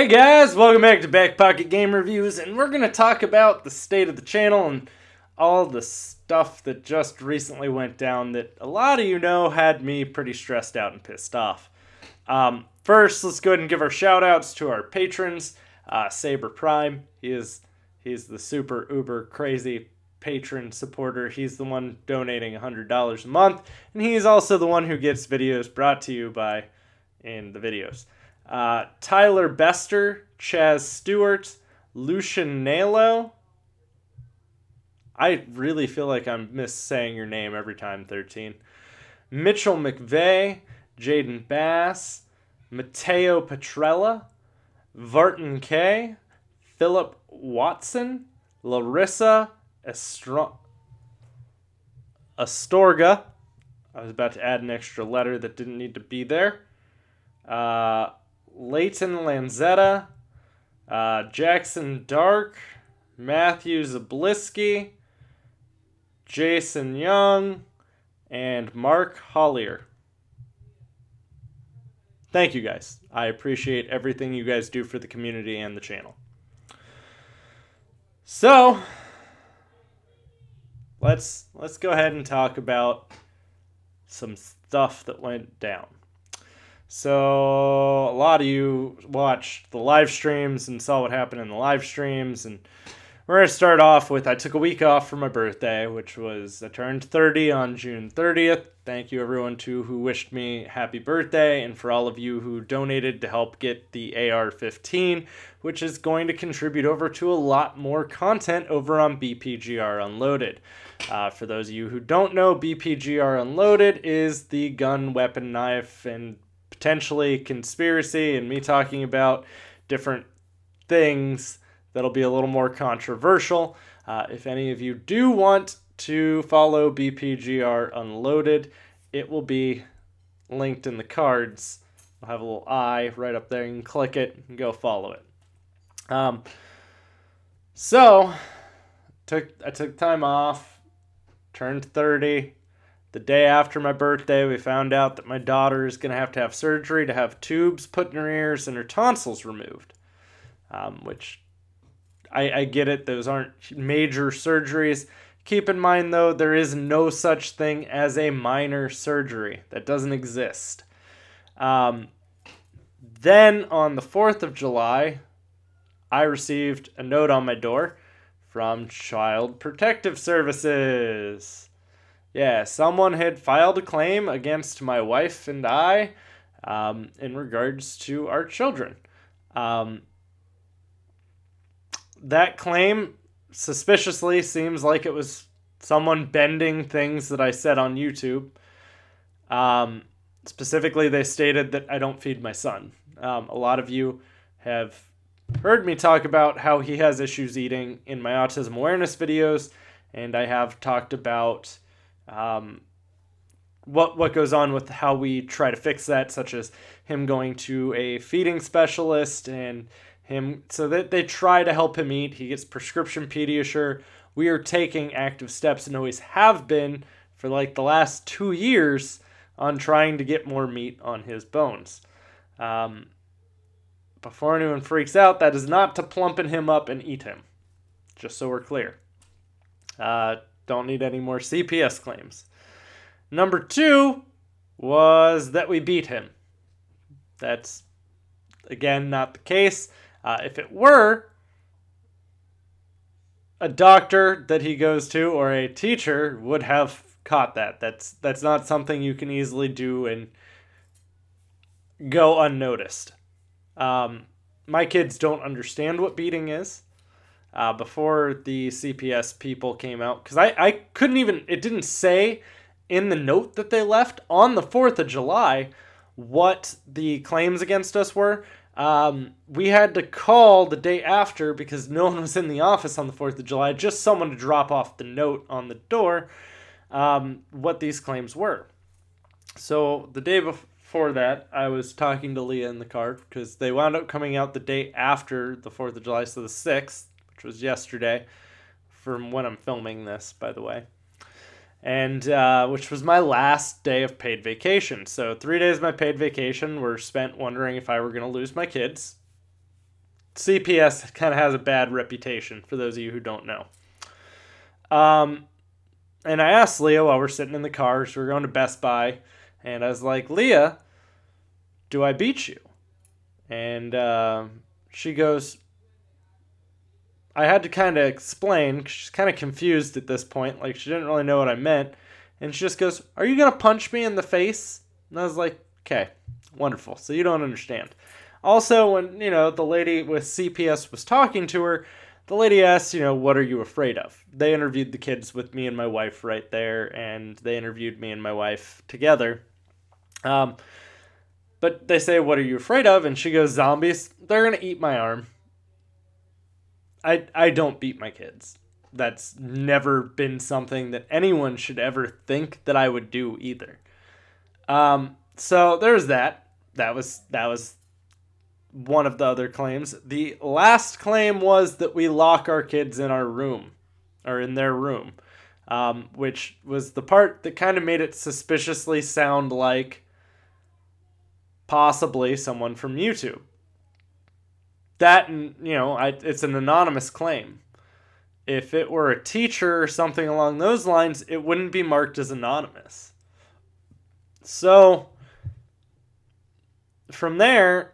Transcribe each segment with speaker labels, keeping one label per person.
Speaker 1: Hey guys, welcome back to BackPocketGameReviews, and we're going to talk about the state of the channel and all the stuff that just recently went down that a lot of you know had me pretty stressed out and pissed off. First, let's go ahead and give our shout-outs to our patrons. Saber Prime, he's the super uber crazy patron supporter. He's the one donating $100 a month, and he's also the one who gets videos brought to you by in the videos. Tyler Bester, Chaz Stewart, Lucian Nalo. I really feel like I'm missaying your name every time, 13. Mitchell McVeigh, Jaden Bass, Mateo Petrella, Vartan K, Philip Watson, Larissa Astorga. I was about to add an extra letter that didn't need to be there. Leighton Lanzetta, Jackson Dark, Matthew Zablisky, Jason Young, and Mark Hollier. Thank you guys. I appreciate everything you guys do for the community and the channel. So, let's go ahead and talk about some stuff that went down. So, a lot of you watched the live streams and saw what happened in the live streams, and we're going to start off with, I took a week off for my birthday, which was, I turned 30 on June 30th. Thank you everyone who wished me happy birthday, and for all of you who donated to help get the AR-15, which is going to contribute over to a lot more content over on BPGR Unloaded. For those of you who don't know, BPGR Unloaded is the gun, weapon, knife, and potentially conspiracy, and me talking about different things that'll be a little more controversial. If any of you do want to follow BPGR Unloaded, it will be linked in the cards. I'll have a little eye right up there. You can click it and go follow it. So, I took time off, turned 30. The day after my birthday, we found out that my daughter is going to have surgery to have tubes put in her ears and her tonsils removed. Which, I get it, those aren't major surgeries. Keep in mind, though, there is no such thing as a minor surgery. That doesn't exist. Then, on the 4th of July, I received a note on my door from Child Protective Services. Yeah, someone had filed a claim against my wife and I in regards to our children. That claim suspiciously seems like it was someone bending things that I said on YouTube. Specifically, they stated that I don't feed my son. A lot of you have heard me talk about how he has issues eating in my autism awareness videos, and I have talked about what goes on with how we try to fix that, such as him going to a feeding specialist and him so that they try to help him eat. He gets prescription Pediasure. We are taking active steps and always have been for like the last 2 years on trying to get more meat on his bones. Before anyone freaks out, that is not to plumpen him up and eat him. Just so we're clear. Don't need any more CPS claims. Number 2 was that we beat him. That's, again, not the case. If it were, a doctor that he goes to or a teacher would have caught that. That's not something you can easily do and go unnoticed. My kids don't understand what beating is. Before the CPS people came out, because I couldn't even, it didn't say in the note that they left on the 4th of July what the claims against us were. We had to call the day after because no one was in the office on the 4th of July, just someone to drop off the note on the door, what these claims were. So the day before that, I was talking to Leah in the car because they wound up coming out the day after the 4th of July, so the 6th, which was yesterday, from when I'm filming this, by the way. And which was my last day of paid vacation. So 3 days of my paid vacation were spent wondering if I were going to lose my kids. CPS kind of has a bad reputation, for those of you who don't know. And I asked Leah while we're sitting in the car, so we're going to Best Buy, and I was like, Leah, do I beat you? And she goes, I had to kind of explain, 'cause she's kind of confused at this point, like she didn't really know what I meant, and she just goes, are you going to punch me in the face? And I was like, okay, wonderful, so you don't understand. Also, when, the lady with CPS was talking to her, the lady asked, what are you afraid of? They interviewed the kids with me and my wife right there, and they interviewed me and my wife together. But they say, what are you afraid of? And she goes, zombies. They're going to eat my arm. I don't beat my kids. That's never been something that anyone should ever think that I would do either. So there's that. That was one of the other claims. The last claim was that we lock our kids in our room, or in their room, which was the part that kind of made it suspiciously sound like possibly someone from YouTube. That, and, it's an anonymous claim. If it were a teacher or something along those lines, it wouldn't be marked as anonymous. So, from there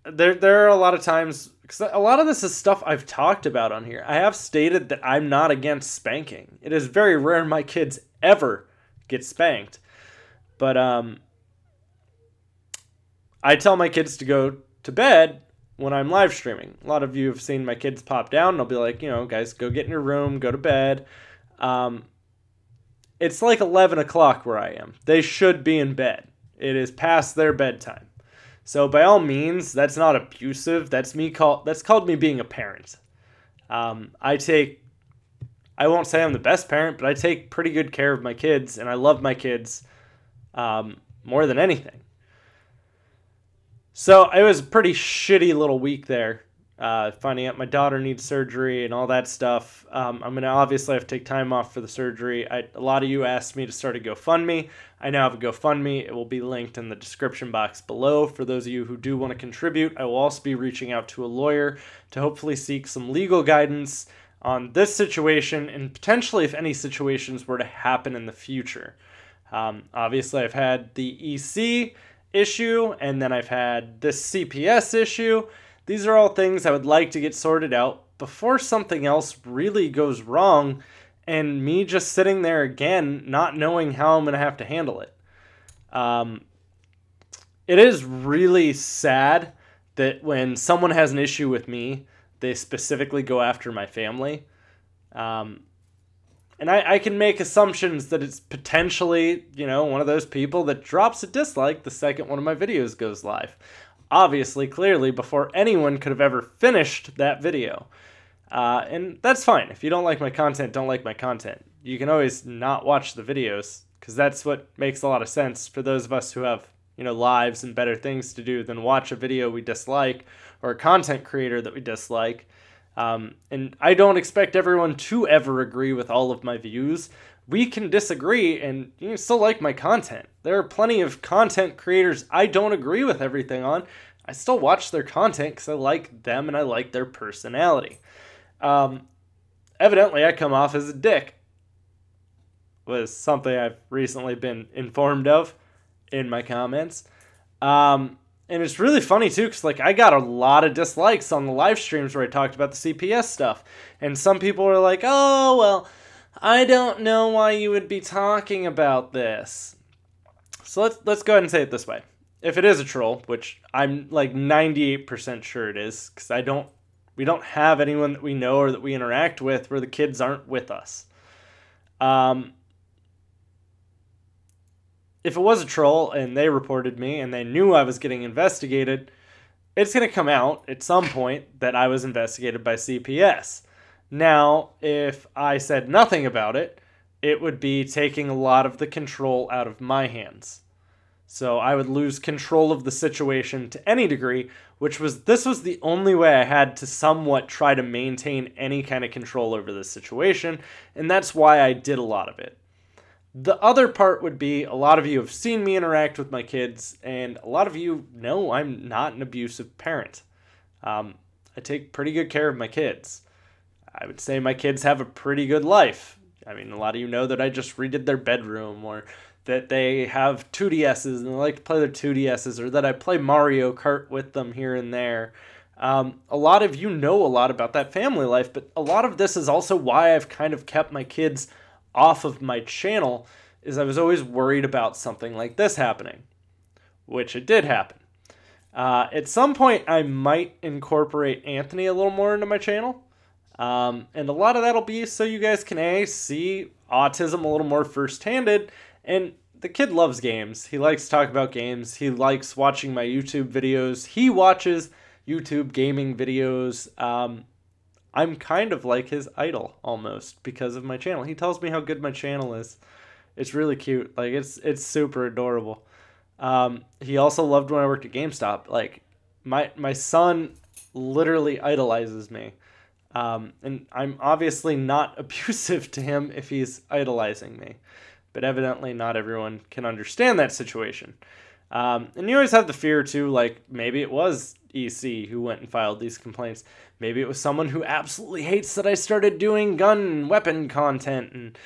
Speaker 1: are a lot of times, because a lot of this is stuff I've talked about on here. I have stated that I'm not against spanking. It is very rare my kids ever get spanked. But I tell my kids to go to bed when I'm live streaming. A lot of you have seen my kids pop down, and I'll be like, guys, go get in your room, go to bed. It's like 11 o'clock where I am. They should be in bed. It is past their bedtime. So by all means, that's not abusive. That's called me being a parent. I won't say I'm the best parent, but I take pretty good care of my kids, and I love my kids more than anything. So it was a pretty shitty little week there, finding out my daughter needs surgery and all that stuff. I'm going to obviously have to take time off for the surgery. A lot of you asked me to start a GoFundMe. I now have a GoFundMe. It will be linked in the description box below. For those of you who do want to contribute, I will also be reaching out to a lawyer to hopefully seek some legal guidance on this situation, and potentially if any situations were to happen in the future. Obviously, I've had the EC issue, and then I've had this CPS issue. These are all things I would like to get sorted out before something else really goes wrong, and me just sitting there again not knowing how I'm going to have to handle it. It is really sad that when someone has an issue with me, they specifically go after my family. And I can make assumptions that it's potentially, one of those people that drops a dislike the second one of my videos goes live. Obviously, clearly, before anyone could have ever finished that video. And that's fine. If you don't like my content, don't like my content. You can always not watch the videos, because that's what makes a lot of sense for those of us who have, lives and better things to do than watch a video we dislike, or a content creator that we dislike. And I don't expect everyone to ever agree with all of my views. We can disagree, and you can still like my content. There are plenty of content creators I don't agree with everything on. I still watch their content because I like them and I like their personality. Evidently, I come off as a dick, was something I've recently been informed of in my comments. And it's really funny, too, because, I got a lot of dislikes on the live streams where I talked about the CPS stuff. And some people were like, oh, well, I don't know why you would be talking about this. So let's go ahead and say it this way. If it is a troll, which I'm, 98% sure it is, because we don't have anyone that we know or that we interact with where the kids aren't with us. If it was a troll and they reported me and they knew I was getting investigated, it's going to come out at some point that I was investigated by CPS. Now, if I said nothing about it, it would be taking a lot of the control out of my hands. So I would lose control of the situation to any degree, this was the only way I had to somewhat try to maintain any kind of control over this situation, and that's why I did a lot of it. The other part would be, a lot of you have seen me interact with my kids, and a lot of you know I'm not an abusive parent. I take pretty good care of my kids. I would say my kids have a pretty good life. I mean, a lot of you know that I just redid their bedroom, or that they have 2DSs and they like to play their 2DSs, or that I play Mario Kart with them here and there. A lot of you know a lot about that family life, but a lot of this is also why I've kind of kept my kids off of my channel, is I was always worried about something like this happening, which it did happen. At some point, I might incorporate Anthony a little more into my channel. And a lot of that'll be so you guys can see autism a little more first-handed. And the kid loves games. He likes to talk about games. He likes watching my YouTube videos. He watches YouTube gaming videos. I'm kind of like his idol almost because of my channel. He tells me how good my channel is. It's really cute. Like, it's super adorable. He also loved when I worked at GameStop. Like, my son literally idolizes me. And I'm obviously not abusive to him if he's idolizing me. But evidently not everyone can understand that situation. And you always have the fear, too, like, maybe it was EC who went and filed these complaints. Maybe it was someone who absolutely hates that I started doing gun and weapon content. And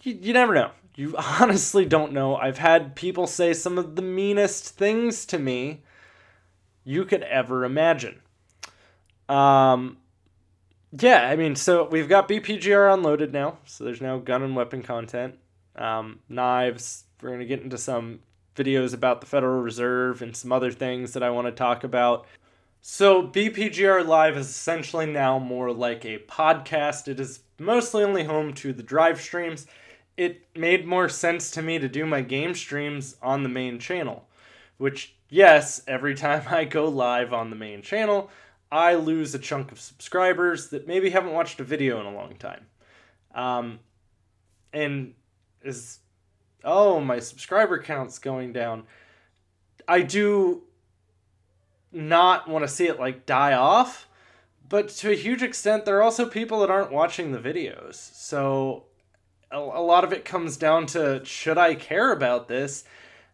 Speaker 1: you never know. You honestly don't know. I've had people say some of the meanest things to me you could ever imagine. Yeah, I mean, so we've got BPGR unloaded now. So there's now gun and weapon content. Knives. We're going to get into some videos about the Federal Reserve and some other things that I want to talk about. So BPGR Live is essentially now more like a podcast. It is mostly only home to the drive streams. It made more sense to me to do my game streams on the main channel, which, yes, every time I go live on the main channel, I lose a chunk of subscribers that maybe haven't watched a video in a long time. My subscriber count's going down. I do not want to see it like die off, but to a huge extent, there are also people that aren't watching the videos. So a lot of it comes down to, should I care about this?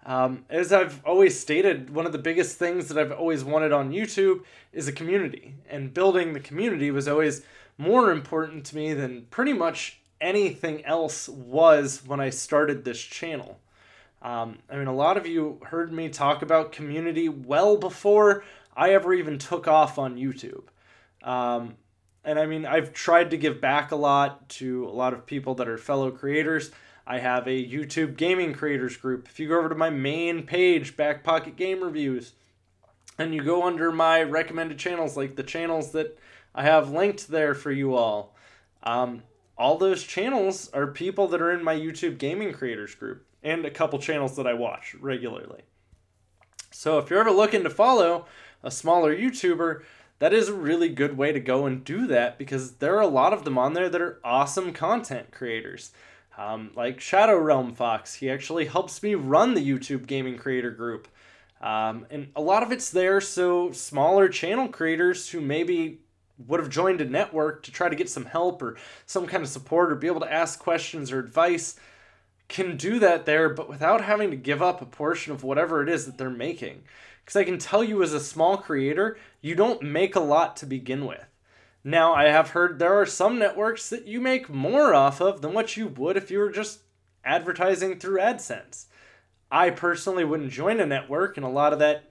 Speaker 1: As I've always stated, one of the biggest things that I've always wanted on YouTube is a community. And building the community was always more important to me than pretty much anything else was when I started this channel. I mean, a lot of you heard me talk about community well before I ever even took off on YouTube. And I mean, I've tried to give back a lot to a lot of people that are fellow creators. I have a YouTube gaming creators group. If you go over to my main page, BackPocketGameReviews, and you go under my recommended channels, like the channels that I have linked there for you all those channels are people that are in my YouTube gaming creators group, and a couple channels that I watch regularly. So if you're ever looking to follow a smaller YouTuber, that is a really good way to go and do that, because there are a lot of them on there that are awesome content creators. Like Shadow Realm Fox, he actually helps me run the YouTube gaming creator group. And a lot of it's there so smaller channel creators who maybe would have joined a network to try to get some help or some kind of support or be able to ask questions or advice can do that there, but without having to give up a portion of whatever it is that they're making. Because I can tell you, as a small creator, you don't make a lot to begin with. Now, I have heard there are some networks that you make more off of than what you would if you were just advertising through AdSense. I personally wouldn't join a network, and a lot of that,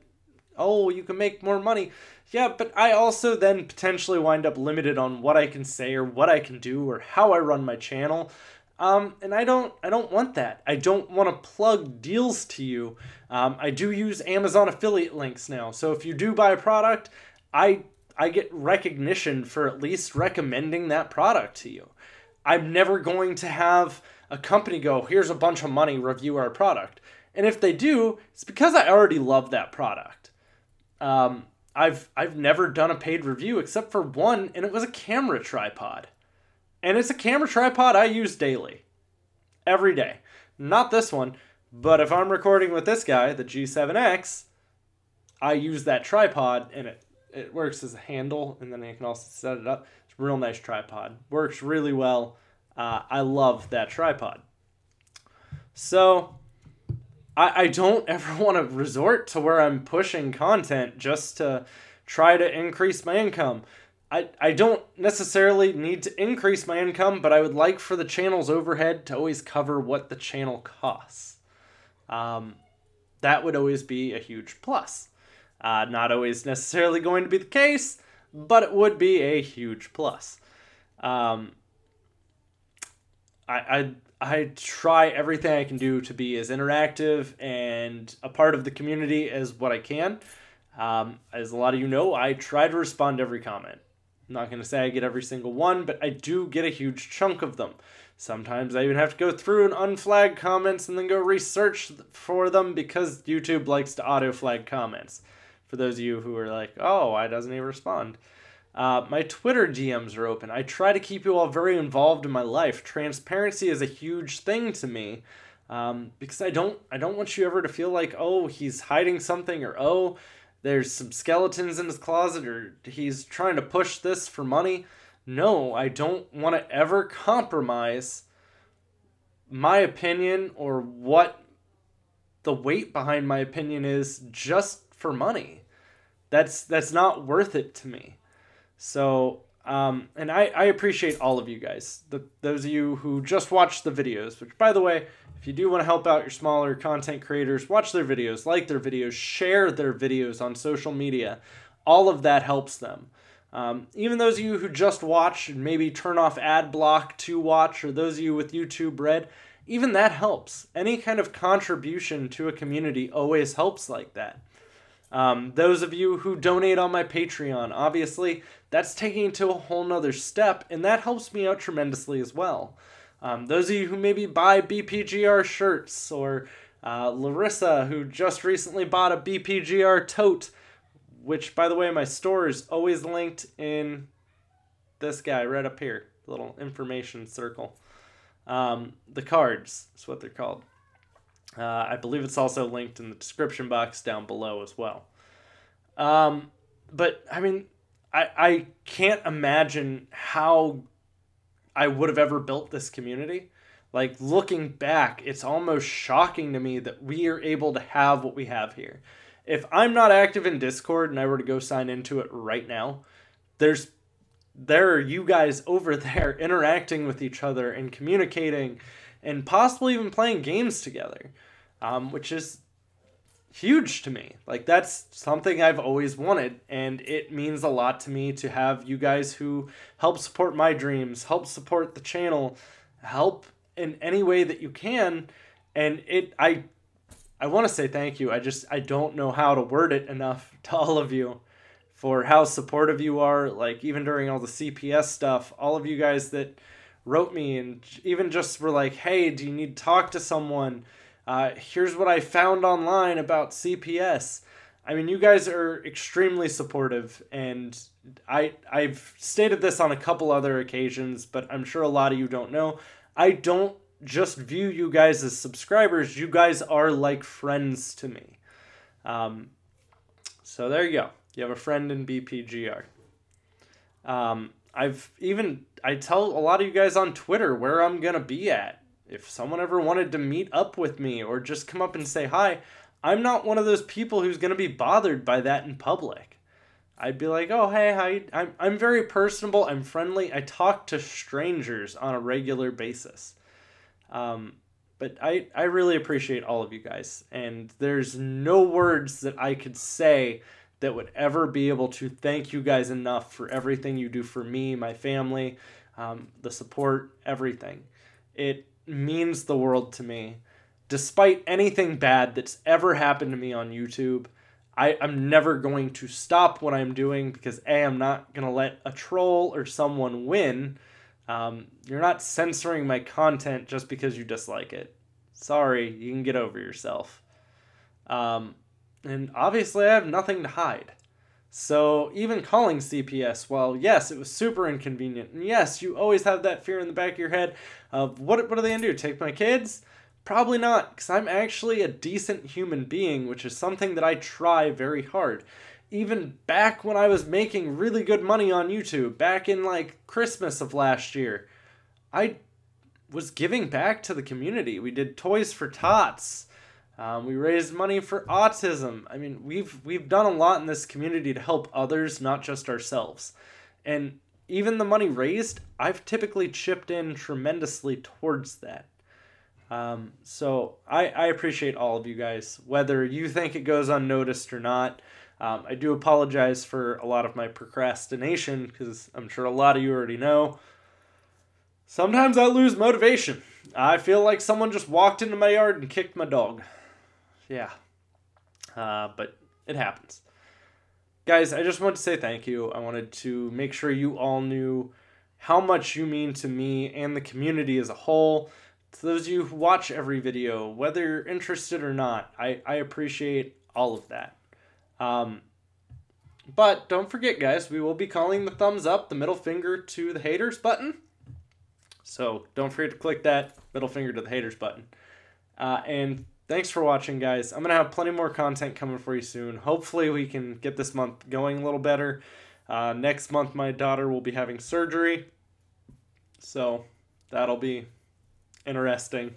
Speaker 1: oh, you can make more money. Yeah, but I also then potentially wind up limited on what I can say or what I can do or how I run my channel. And I don't want that. I don't want to plug deals to you. I do use Amazon affiliate links now. So if you do buy a product, I get recognition for at least recommending that product to you. I'm never going to have a company go, here's a bunch of money, review our product. And if they do, it's because I already love that product. I've never done a paid review except for one, and it was a camera tripod. And it's a camera tripod I use daily. Every day. Not this one, but if I'm recording with this guy, the G7X, I use that tripod, and it works as a handle, and then I can also set it up. It's a real nice tripod. Works really well. I love that tripod. So I don't ever want to resort to where I'm pushing content just to try to increase my income. I don't necessarily need to increase my income, but I would like for the channel's overhead to always cover what the channel costs. That would always be a huge plus. Not always necessarily going to be the case, but it would be a huge plus. I try everything I can do to be as interactive and a part of the community as what I can. As a lot of you know, I try to respond to every comment. I'm not going to say I get every single one, but I do get a huge chunk of them. Sometimes I even have to go through and unflag comments and then go research for them because YouTube likes to auto-flag comments. For those of you who are like, oh, why doesn't he respond? My Twitter DMs are open. I try to keep you all very involved in my life. Transparency is a huge thing to me because I don't want you ever to feel like, oh, he's hiding something, or oh, there's some skeletons in his closet, or he's trying to push this for money. No, I don't want to ever compromise my opinion or what the weight behind my opinion is just for money. That's not worth it to me. So, and I appreciate all of you guys. Those of you who just watch the videos, which, by the way, if you do want to help out your smaller content creators, watch their videos, like their videos, share their videos on social media. All of that helps them. Even those of you who just watch and maybe turn off ad block to watch, or those of you with YouTube Red, even that helps. Any kind of contribution to a community always helps like that. Those of you who donate on my Patreon, obviously, that's taking it to a whole nother step, and that helps me out tremendously as well. Those of you who maybe buy BPGR shirts, or Larissa, who just recently bought a BPGR tote, which, by the way, my store is always linked in this guy right up here, little information circle. The cards is what they're called. I believe it's also linked in the description box down below as well. But, I mean, I can't imagine how I would have ever built this community. Like, looking back, it's almost shocking to me that we are able to have what we have here. If I'm not active in Discord and I were to go sign into it right now, there are you guys over there interacting with each other and communicating and possibly even playing games together, which is huge to me. Like, that's something I've always wanted, and it means a lot to me to have you guys who help support my dreams, help support the channel, help in any way that you can. And I want to say thank you. I don't know how to word it enough to all of you for how supportive you are. Like, even during all the CPS stuff, all of you guys that wrote me and even just were like, hey, do you need to talk to someone? Here's what I found online about CPS. I mean, you guys are extremely supportive, and I've stated this on a couple other occasions, but I'm sure a lot of you don't know. I don't just view you guys as subscribers. You guys are like friends to me. So there you go. You have a friend in BPGR. I tell a lot of you guys on Twitter where I'm going to be at. If someone ever wanted to meet up with me or just come up and say hi, I'm not one of those people who's going to be bothered by that in public. I'd be like, oh, hey, I'm very personable. I'm friendly. I talk to strangers on a regular basis. But I really appreciate all of you guys. And there's no words that I could say that would ever be able to thank you guys enough for everything you do for me, my family, the support, everything. It means the world to me. Despite anything bad that's ever happened to me on YouTube, I'm never going to stop what I'm doing because A, I'm not going to let a troll or someone win. You're not censoring my content just because you dislike it. Sorry, you can get over yourself. And obviously I have nothing to hide. So even calling CPS, well, yes, it was super inconvenient. And yes, you always have that fear in the back of your head of what are they going to do, take my kids? Probably not, because I'm actually a decent human being, which is something that I try very hard. Even back when I was making really good money on YouTube, back in like Christmas of last year, I was giving back to the community. We did Toys for Tots. We raised money for autism. I mean, we've done a lot in this community to help others, not just ourselves. And even the money raised, I've typically chipped in tremendously towards that. So I appreciate all of you guys, whether you think it goes unnoticed or not. I do apologize for a lot of my procrastination, because I'm sure a lot of you already know. Sometimes I lose motivation. I feel like someone just walked into my yard and kicked my dog. Yeah. But it happens. Guys, I just wanted to say thank you. I wanted to make sure you all knew how much you mean to me and the community as a whole. To those of you who watch every video, whether you're interested or not, I appreciate all of that. But don't forget, guys, we will be calling the thumbs up, the middle finger to the haters button. So don't forget to click that middle finger to the haters button. And thanks for watching, guys. I'm going to have plenty more content coming for you soon. Hopefully we can get this month going a little better. Next month, my daughter will be having surgery. So that'll be interesting,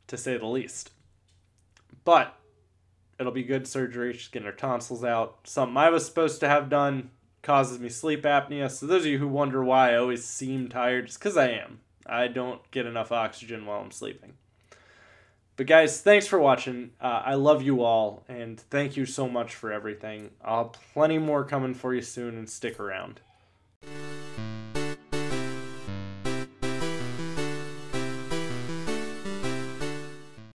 Speaker 1: to say the least. But it'll be good surgery. She's getting her tonsils out. Something I was supposed to have done, causes me sleep apnea. So those of you who wonder why I always seem tired, it's because I am. I don't get enough oxygen while I'm sleeping. But guys, thanks for watching. I love you all, and thank you so much for everything. I'll have plenty more coming for you soon, and stick around.